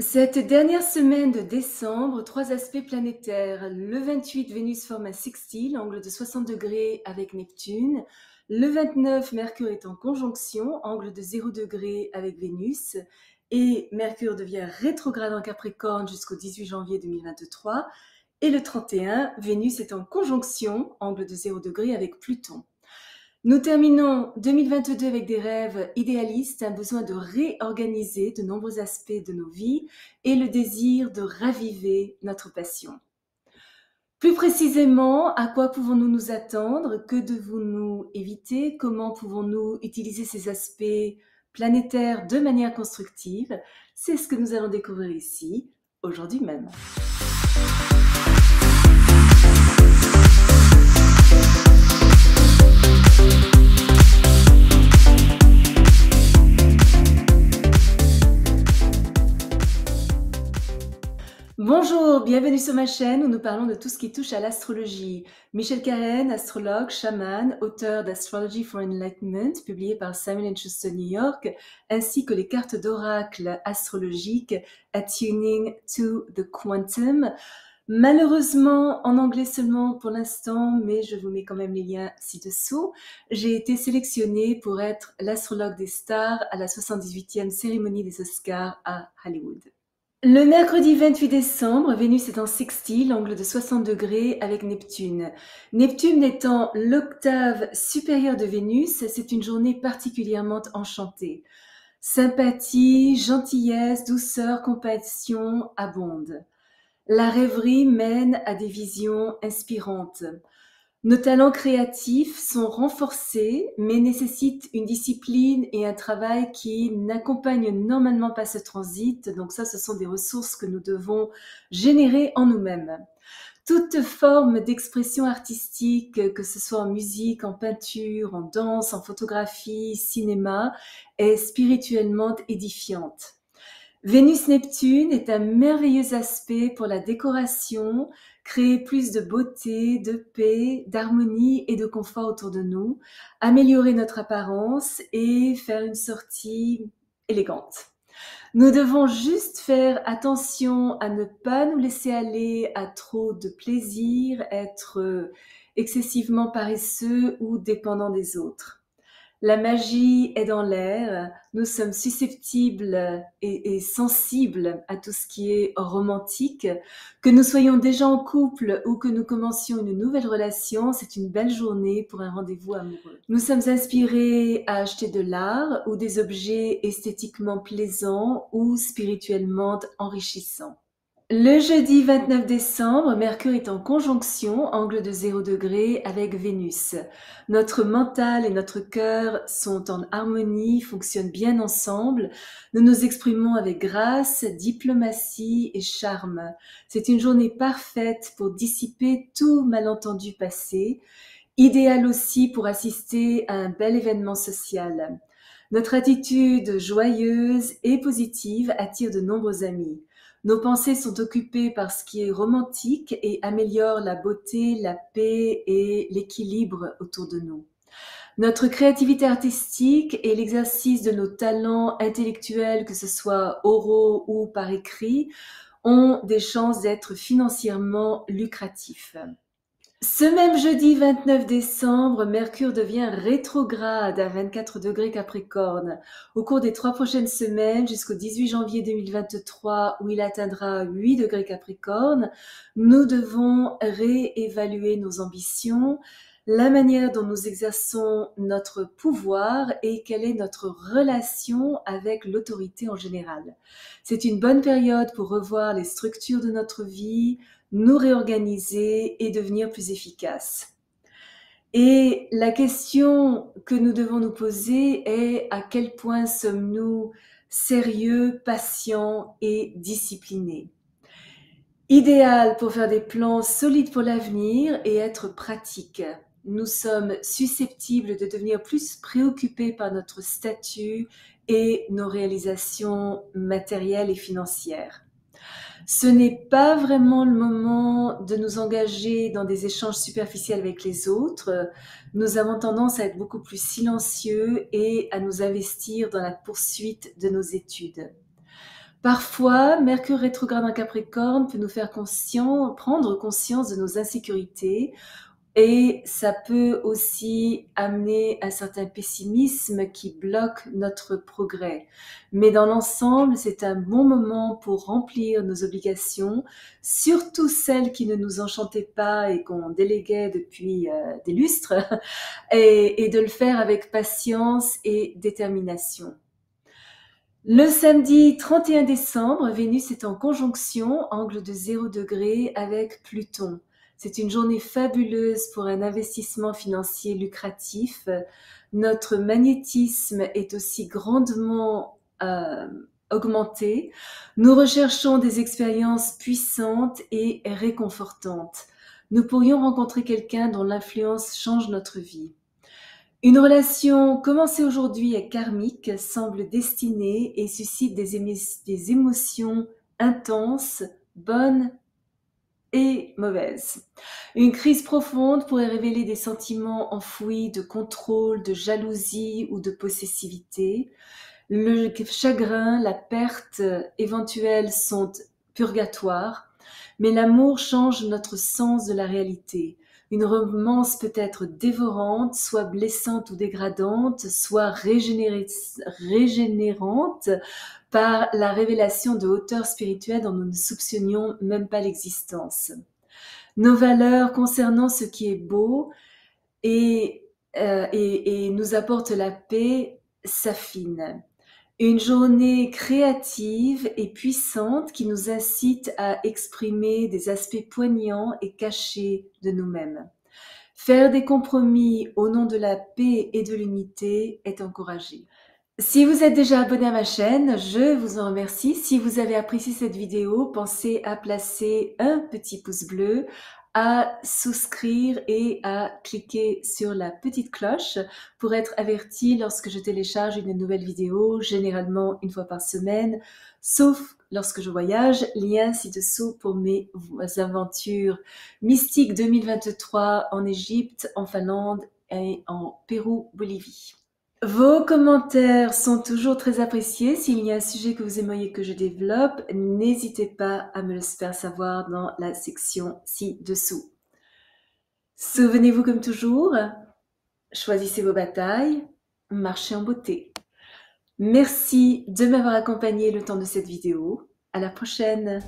Cette dernière semaine de décembre, 3 aspects planétaires. Le 28, Vénus forme un sextile, angle de 60 degrés avec Neptune. Le 29, Mercure est en conjonction, angle de 0 degrés avec Vénus. Et Mercure devient rétrograde en Capricorne jusqu'au 18 janvier 2023. Et le 31, Vénus est en conjonction, angle de 0 degrés avec Pluton. Nous terminons 2022 avec des rêves idéalistes, un besoin de réorganiser de nombreux aspects de nos vies et le désir de raviver notre passion. Plus précisément, à quoi pouvons-nous nous attendre? Que devons-nous éviter? Comment pouvons-nous utiliser ces aspects planétaires de manière constructive? C'est ce que nous allons découvrir ici, aujourd'hui même. Bonjour, bienvenue sur ma chaîne où nous parlons de tout ce qui touche à l'astrologie. Michel Karen, astrologue, chaman, auteur d'Astrology for Enlightenment, publié par Simon & Schuster New York, ainsi que les cartes d'oracle astrologiques Attuning to the Quantum. Malheureusement, en anglais seulement pour l'instant, mais je vous mets quand même les liens ci-dessous. J'ai été sélectionnée pour être l'astrologue des stars à la 78e cérémonie des Oscars à Hollywood. Le mercredi 28 décembre, Vénus est en sextile, angle de 60 degrés avec Neptune. Neptune étant l'octave supérieure de Vénus, c'est une journée particulièrement enchantée. Sympathie, gentillesse, douceur, compassion abondent. La rêverie mène à des visions inspirantes. Nos talents créatifs sont renforcés, mais nécessitent une discipline et un travail qui n'accompagnent normalement pas ce transit. Donc ça, ce sont des ressources que nous devons générer en nous-mêmes. Toute forme d'expression artistique, que ce soit en musique, en peinture, en danse, en photographie, cinéma, est spirituellement édifiante. Vénus-Neptune est un merveilleux aspect pour la décoration, créer plus de beauté, de paix, d'harmonie et de confort autour de nous, améliorer notre apparence et faire une sortie élégante. Nous devons juste faire attention à ne pas nous laisser aller à trop de plaisir, être excessivement paresseux ou dépendant des autres. La magie est dans l'air, nous sommes susceptibles et sensibles à tout ce qui est romantique. Que nous soyons déjà en couple ou que nous commencions une nouvelle relation, c'est une belle journée pour un rendez-vous amoureux. Nous sommes inspirés à acheter de l'art ou des objets esthétiquement plaisants ou spirituellement enrichissants. Le jeudi 29 décembre, Mercure est en conjonction, angle de 0 degré avec Vénus. Notre mental et notre cœur sont en harmonie, fonctionnent bien ensemble. Nous nous exprimons avec grâce, diplomatie et charme. C'est une journée parfaite pour dissiper tout malentendu passé, idéal aussi pour assister à un bel événement social. Notre attitude joyeuse et positive attire de nombreux amis. Nos pensées sont occupées par ce qui est romantique et améliore la beauté, la paix et l'équilibre autour de nous. Notre créativité artistique et l'exercice de nos talents intellectuels, que ce soit oraux ou par écrit, ont des chances d'être financièrement lucratifs. Ce même jeudi 29 décembre, Mercure devient rétrograde à 24 degrés Capricorne. Au cours des 3 prochaines semaines, jusqu'au 18 janvier 2023, où il atteindra 8 degrés Capricorne, nous devons réévaluer nos ambitions, la manière dont nous exerçons notre pouvoir et quelle est notre relation avec l'autorité en général. C'est une bonne période pour revoir les structures de notre vie, nous réorganiser et devenir plus efficaces. Et la question que nous devons nous poser est à quel point sommes-nous sérieux, patients et disciplinés? Idéal pour faire des plans solides pour l'avenir et être pratique. Nous sommes susceptibles de devenir plus préoccupés par notre statut et nos réalisations matérielles et financières. Ce n'est pas vraiment le moment de nous engager dans des échanges superficiels avec les autres. Nous avons tendance à être beaucoup plus silencieux et à nous investir dans la poursuite de nos études. Parfois, Mercure rétrograde en Capricorne peut nous faire prendre conscience de nos insécurités et ça peut aussi amener un certain pessimisme qui bloque notre progrès. Mais dans l'ensemble, c'est un bon moment pour remplir nos obligations, surtout celles qui ne nous enchantaient pas et qu'on déléguait depuis des lustres, et de le faire avec patience et détermination. Le samedi 31 décembre, Vénus est en conjonction, angle de 0 degré, avec Pluton. C'est une journée fabuleuse pour un investissement financier lucratif. Notre magnétisme est aussi grandement augmenté. Nous recherchons des expériences puissantes et réconfortantes. Nous pourrions rencontrer quelqu'un dont l'influence change notre vie. Une relation commencée aujourd'hui est karmique, semble destinée et suscite des émotions intenses, bonnes et mauvaises. Une crise profonde pourrait révéler des sentiments enfouis de contrôle, de jalousie ou de possessivité. Le chagrin, la perte éventuelle sont purgatoires, mais l'amour change notre sens de la réalité. Une romance peut être dévorante, soit blessante ou dégradante, soit régénérante par la révélation de hauteurs spirituelles dont nous ne soupçonnions même pas l'existence. Nos valeurs concernant ce qui est beau et nous apporte la paix s'affinent. Une journée créative et puissante qui nous incite à exprimer des aspects poignants et cachés de nous-mêmes. Faire des compromis au nom de la paix et de l'unité est encouragé. Si vous êtes déjà abonné à ma chaîne, je vous en remercie. Si vous avez apprécié cette vidéo, pensez à placer un petit pouce bleu, à souscrire et à cliquer sur la petite cloche pour être averti lorsque je télécharge une nouvelle vidéo, généralement une fois par semaine, sauf lorsque je voyage. Lien ci-dessous pour mes aventures mystiques 2023 en Égypte, en Finlande et en Pérou-Bolivie. Vos commentaires sont toujours très appréciés. S'il y a un sujet que vous aimeriez que je développe, n'hésitez pas à me le faire savoir dans la section ci-dessous. Souvenez-vous comme toujours, choisissez vos batailles, marchez en beauté. Merci de m'avoir accompagné le temps de cette vidéo. À la prochaine!